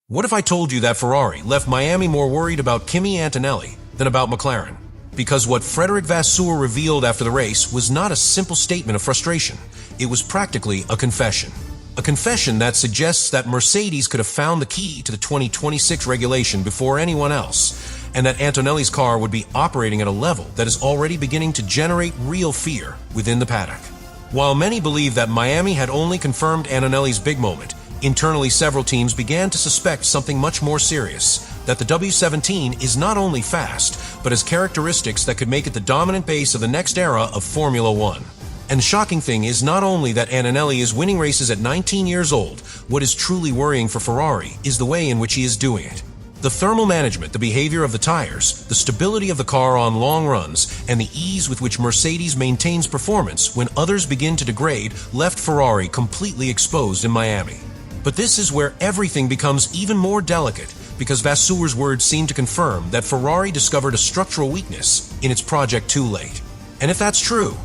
What if I told you that Ferrari left Miami more worried about Kimi Antonelli than about McLaren? Because what Frédéric Vasseur revealed after the race was not a simple statement of frustration. It was practically a confession. A confession that suggests that Mercedes could have found the key to the 2026 regulation before anyone else, and that Antonelli's car would be operating at a level that is already beginning to generate real fear within the paddock. While many believe that Miami had only confirmed Antonelli's big moment, internally several teams began to suspect something much more serious, that the W17 is not only fast, but has characteristics that could make it the dominant base of the next era of Formula One. And the shocking thing is not only that Antonelli is winning races at 19 years old, what is truly worrying for Ferrari is the way in which he is doing it. The thermal management, the behavior of the tires, the stability of the car on long runs, and the ease with which Mercedes maintains performance when others begin to degrade left Ferrari completely exposed in Miami. But this is where everything becomes even more delicate, because Vasseur's words seem to confirm that Ferrari discovered a structural weakness in its project too late. And if that's true,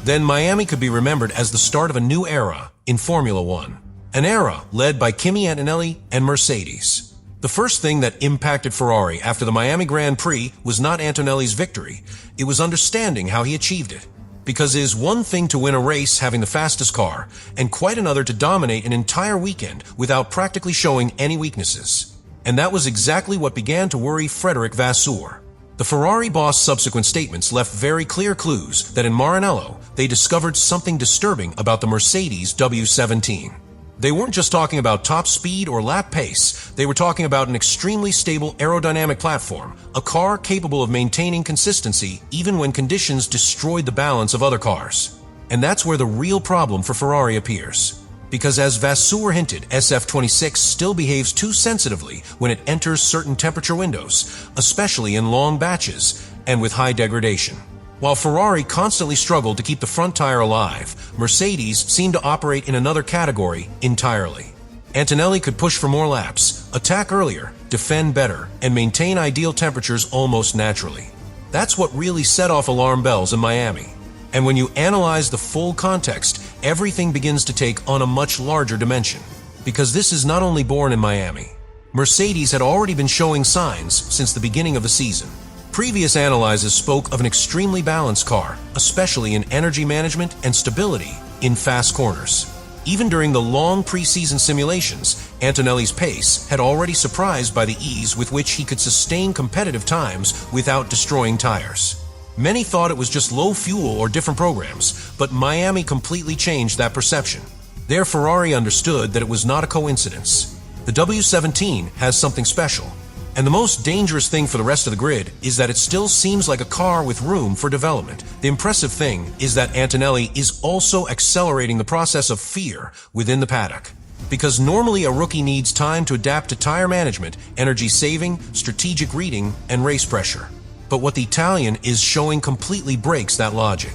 then Miami could be remembered as the start of a new era in Formula One. An era led by Kimi Antonelli and Mercedes. The first thing that impacted Ferrari after the Miami Grand Prix was not Antonelli's victory, it was understanding how he achieved it. Because it is one thing to win a race having the fastest car, and quite another to dominate an entire weekend without practically showing any weaknesses. And that was exactly what began to worry Frédéric Vasseur. The Ferrari boss' subsequent statements left very clear clues that in Maranello, they discovered something disturbing about the Mercedes W17. They weren't just talking about top speed or lap pace, they were talking about an extremely stable aerodynamic platform, a car capable of maintaining consistency even when conditions destroyed the balance of other cars. And that's where the real problem for Ferrari appears. Because as Vasseur hinted, SF26 still behaves too sensitively when it enters certain temperature windows, especially in long batches and with high degradation. While Ferrari constantly struggled to keep the front tire alive, Mercedes seemed to operate in another category entirely. Antonelli could push for more laps, attack earlier, defend better, and maintain ideal temperatures almost naturally. That's what really set off alarm bells in Miami. And when you analyze the full context, everything begins to take on a much larger dimension. Because this is not only born in Miami. Mercedes had already been showing signs since the beginning of the season. Previous analyses spoke of an extremely balanced car, especially in energy management and stability in fast corners. Even during the long preseason simulations, Antonelli's pace had already surprised by the ease with which he could sustain competitive times without destroying tires. Many thought it was just low fuel or different programs, but Miami completely changed that perception. There, Ferrari understood that it was not a coincidence. The W17 has something special. And the most dangerous thing for the rest of the grid is that it still seems like a car with room for development. The impressive thing is that Antonelli is also accelerating the process of fear within the paddock. Because normally a rookie needs time to adapt to tire management, energy saving, strategic reading, and race pressure. But what the Italian is showing completely breaks that logic.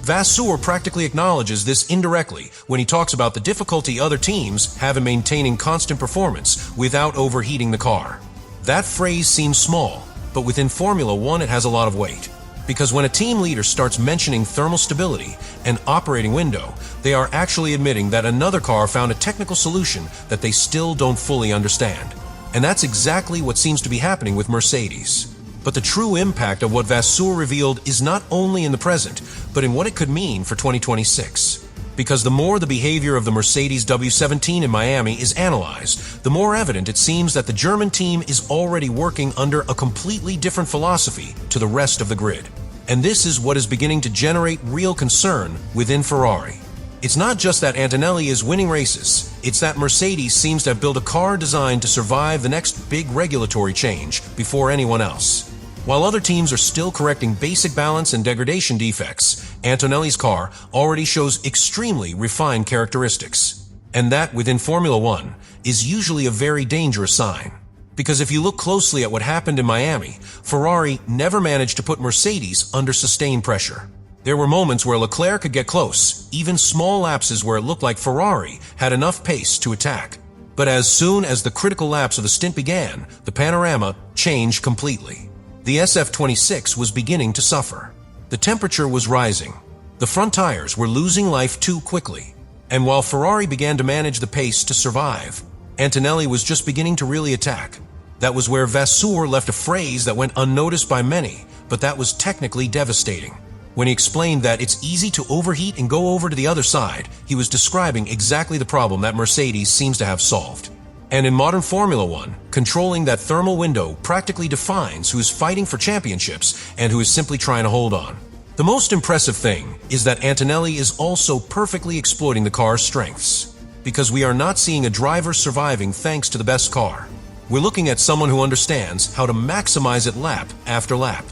Vasseur practically acknowledges this indirectly when he talks about the difficulty other teams have in maintaining constant performance without overheating the car. That phrase seems small, but within Formula One it has a lot of weight. Because when a team leader starts mentioning thermal stability and operating window, they are actually admitting that another car found a technical solution that they still don't fully understand. And that's exactly what seems to be happening with Mercedes. But the true impact of what Vasseur revealed is not only in the present, but in what it could mean for 2026. Because the more the behavior of the Mercedes W17 in Miami is analyzed, the more evident it seems that the German team is already working under a completely different philosophy to the rest of the grid. And this is what is beginning to generate real concern within Ferrari. It's not just that Antonelli is winning races, it's that Mercedes seems to have built a car designed to survive the next big regulatory change before anyone else. While other teams are still correcting basic balance and degradation defects, Antonelli's car already shows extremely refined characteristics. And that, within Formula One, is usually a very dangerous sign. Because if you look closely at what happened in Miami, Ferrari never managed to put Mercedes under sustained pressure. There were moments where Leclerc could get close, even small lapses where it looked like Ferrari had enough pace to attack. But as soon as the critical laps of the stint began, the panorama changed completely. The SF26 was beginning to suffer. The temperature was rising. The front tires were losing life too quickly. And while Ferrari began to manage the pace to survive, Antonelli was just beginning to really attack. That was where Vasseur left a phrase that went unnoticed by many, but that was technically devastating. When he explained that it's easy to overheat and go over to the other side, he was describing exactly the problem that Mercedes seems to have solved. And in modern Formula One, controlling that thermal window practically defines who is fighting for championships and who is simply trying to hold on. The most impressive thing is that Antonelli is also perfectly exploiting the car's strengths, because we are not seeing a driver surviving thanks to the best car. We're looking at someone who understands how to maximize it lap after lap,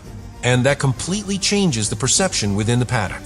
and that completely changes the perception within the paddock.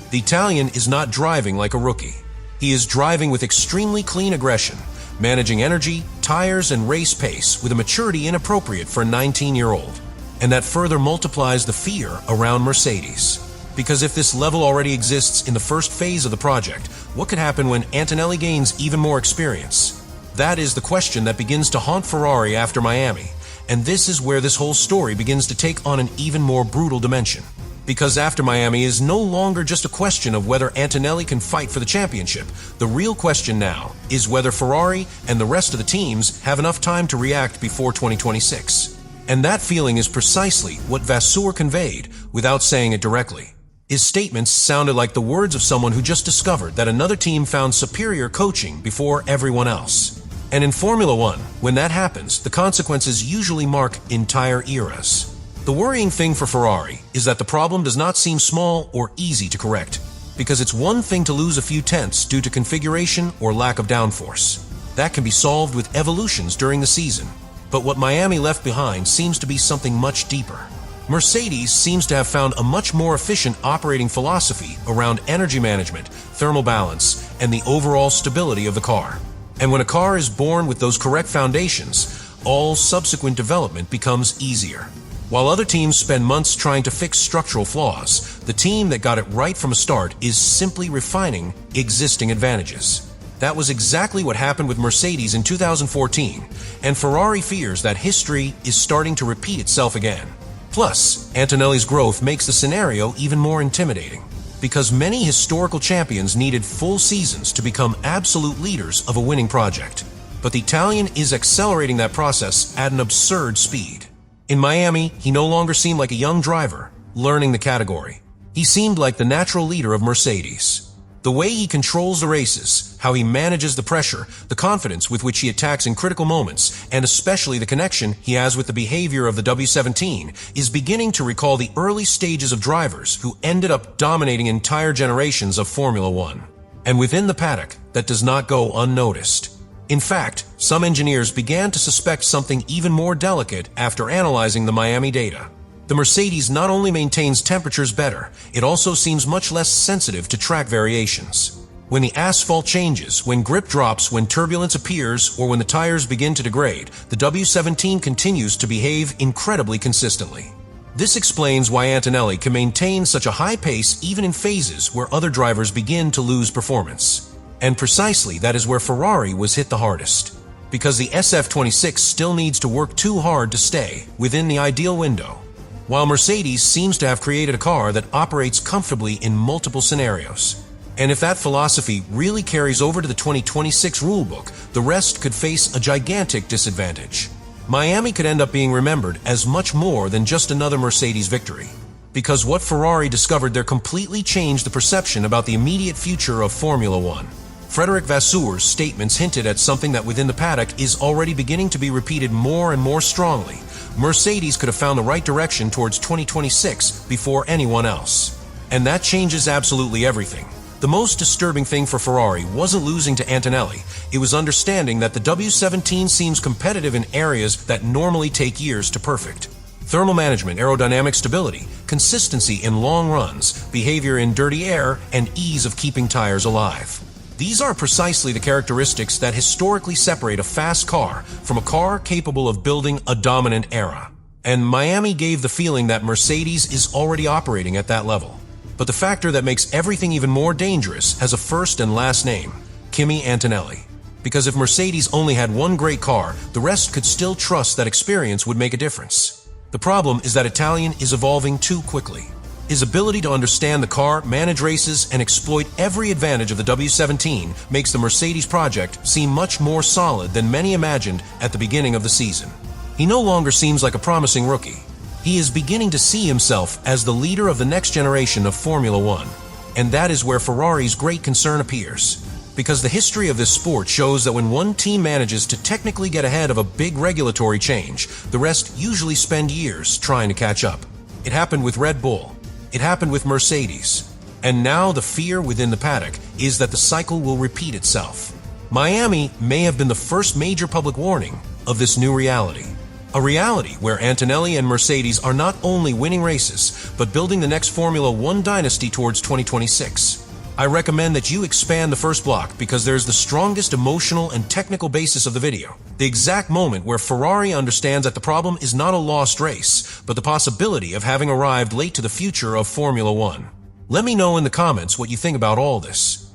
The Italian is not driving like a rookie. He is driving with extremely clean aggression, managing energy, tires, and race pace with a maturity inappropriate for a 19-year-old. And that further multiplies the fear around Mercedes. Because if this level already exists in the first phase of the project, what could happen when Antonelli gains even more experience? That is the question that begins to haunt Ferrari after Miami. And this is where this whole story begins to take on an even more brutal dimension. Because after Miami is no longer just a question of whether Antonelli can fight for the championship. The real question now is whether Ferrari and the rest of the teams have enough time to react before 2026. And that feeling is precisely what Vasseur conveyed without saying it directly. His statements sounded like the words of someone who just discovered that another team found superior coaching before everyone else. And in Formula One, when that happens, the consequences usually mark entire eras. The worrying thing for Ferrari is that the problem does not seem small or easy to correct, because it's one thing to lose a few tenths due to configuration or lack of downforce. That can be solved with evolutions during the season. But what Miami left behind seems to be something much deeper. Mercedes seems to have found a much more efficient operating philosophy around energy management, thermal balance, and the overall stability of the car. And when a car is born with those correct foundations, all subsequent development becomes easier. While other teams spend months trying to fix structural flaws, the team that got it right from a start is simply refining existing advantages. That was exactly what happened with Mercedes in 2014, and Ferrari fears that history is starting to repeat itself again. Plus, Antonelli's growth makes the scenario even more intimidating, because many historical champions needed full seasons to become absolute leaders of a winning project. But the Italian is accelerating that process at an absurd speed. In Miami, he no longer seemed like a young driver, learning the category. He seemed like the natural leader of Mercedes. The way he controls the races, how he manages the pressure, the confidence with which he attacks in critical moments, and especially the connection he has with the behavior of the W17, is beginning to recall the early stages of drivers who ended up dominating entire generations of Formula One. And within the paddock, that does not go unnoticed. In fact, some engineers began to suspect something even more delicate after analyzing the Miami data. The Mercedes not only maintains temperatures better, it also seems much less sensitive to track variations. When the asphalt changes, when grip drops, when turbulence appears, or when the tires begin to degrade, the W17 continues to behave incredibly consistently. This explains why Antonelli can maintain such a high pace even in phases where other drivers begin to lose performance. And precisely that is where Ferrari was hit the hardest. Because the SF26 still needs to work too hard to stay within the ideal window, while Mercedes seems to have created a car that operates comfortably in multiple scenarios. And if that philosophy really carries over to the 2026 rulebook, the rest could face a gigantic disadvantage. Miami could end up being remembered as much more than just another Mercedes victory. Because what Ferrari discovered there completely changed the perception about the immediate future of Formula One. Frédéric Vasseur's statements hinted at something that within the paddock is already beginning to be repeated more and more strongly. Mercedes could have found the right direction towards 2026 before anyone else. And that changes absolutely everything. The most disturbing thing for Ferrari wasn't losing to Antonelli. It was understanding that the W17 seems competitive in areas that normally take years to perfect. Thermal management, aerodynamic stability, consistency in long runs, behavior in dirty air, and ease of keeping tires alive. These are precisely the characteristics that historically separate a fast car from a car capable of building a dominant era. And Miami gave the feeling that Mercedes is already operating at that level. But the factor that makes everything even more dangerous has a first and last name: Kimi Antonelli. Because if Mercedes only had one great car, the rest could still trust that experience would make a difference. The problem is that Italian is evolving too quickly. His ability to understand the car, manage races, and exploit every advantage of the W17 makes the Mercedes project seem much more solid than many imagined at the beginning of the season. He no longer seems like a promising rookie. He is beginning to see himself as the leader of the next generation of Formula One. And that is where Ferrari's great concern appears. Because the history of this sport shows that when one team manages to technically get ahead of a big regulatory change, the rest usually spend years trying to catch up. It happened with Red Bull. It happened with Mercedes. And now the fear within the paddock is that the cycle will repeat itself. Miami may have been the first major public warning of this new reality. A reality where Antonelli and Mercedes are not only winning races, but building the next Formula One dynasty towards 2026. I recommend that you expand the first block because there's the strongest emotional and technical basis of the video. The exact moment where Ferrari understands that the problem is not a lost race, but the possibility of having arrived late to the future of Formula One. Let me know in the comments what you think about all this.